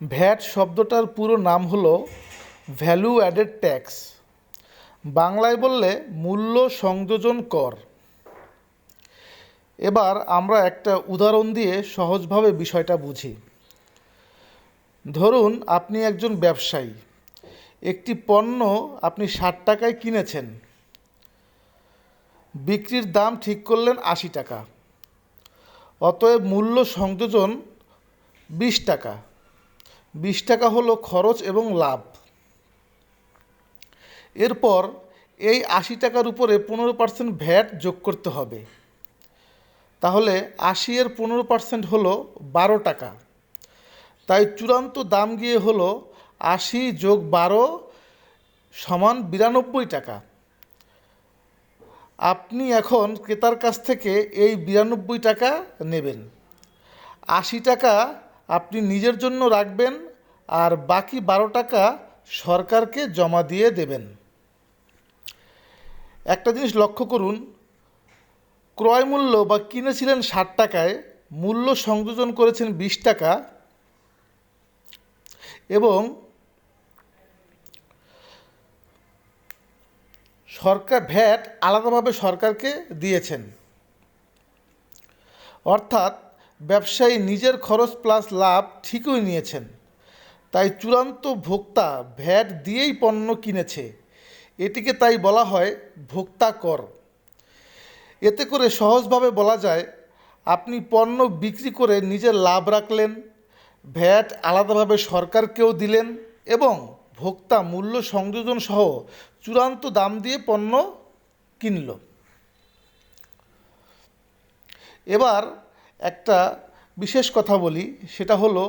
VAT শব্দটার পুরো নাম হলো ভ্যালু অ্যাডেড ট্যাক্স। বাংলায় বললে মূল্য সংযোজন কর। এবার আমরা একটা উদাহরণ দিয়ে সহজভাবে বিষয়টা বুঝি। ধরুন আপনি একজন ব্যবসায়ী, একটি পণ্য আপনি ৬০ টাকায় কিনেছেন, বিক্রির দাম ঠিক করলেন ৮০ টাকা। অতএব মূল্য সংযোজন ২০ টাকা। ২০ টাকা হলো খরচ এবং লাভ। এরপর এই ৮০ টাকার উপরে ১৫% ভ্যাট যোগ করতে হবে। তাহলে ৮০ এর ১৫% হলো ১২ টাকা। তাই চূড়ান্ত দাম গিয়ে হলো ৮০ যোগ ১২ সমান ৯২ টাকা। আপনি এখন ক্রেতার কাছ থেকে এই ৯২ টাকা নেবেন। ৮০ টাকা আপনি নিজের জন্য রাখবেন আর বাকি ১২ টাকা সরকারকে জমা দিয়ে দেবেন। একটা জিনিস লক্ষ্য করুন, ক্রয় মূল্য বা কিনেছিলেন ৬০ টাকায়, মূল্য সংযোজন করেছেন ২০ টাকা এবং সরকার ভ্যাট আলাদাভাবে সরকারকে দিয়েছেন। অর্থাৎ ব্যবসায়ী নিজের খরচ প্লাস লাভ ঠিকই নিয়েছেন। তাই চূড়ান্ত ভোক্তা ভ্যাট দিয়েই পণ্য কিনেছে। এটিকে তাই বলা হয় ভোক্তা কর। এতে করে সহজভাবে বলা যায়, আপনি পণ্য বিক্রি করে নিজের লাভ রাখলেন, ভ্যাট আলাদাভাবে সরকারকেও দিলেন এবং ভোক্তা মূল্য সংযোজন সহ চূড়ান্ত দাম দিয়ে পণ্য কিনল। এবার একটা বিশেষ কথা বলি, সেটা হলো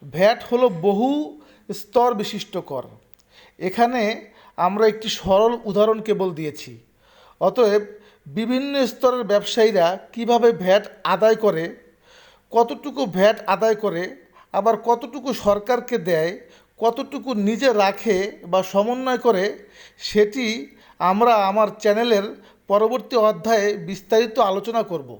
ভ্যাট হলো বহু স্তর বিশিষ্ট কর। এখানে আমরা একটি সরল উদাহরণ কেবল দিয়েছি। অতএব বিভিন্ন স্তরের ব্যবসায়ীরা কিভাবে ভ্যাট আদায় করে, কতটুকু ভ্যাট আদায় করে, আবার কতটুকু সরকারকে দেয়, কতটুকু নিজে রাখে বা সমন্বয় করে, সেটি আমরা আমার চ্যানেলের পরবর্তী অধ্যায়ে বিস্তারিত আলোচনা করব।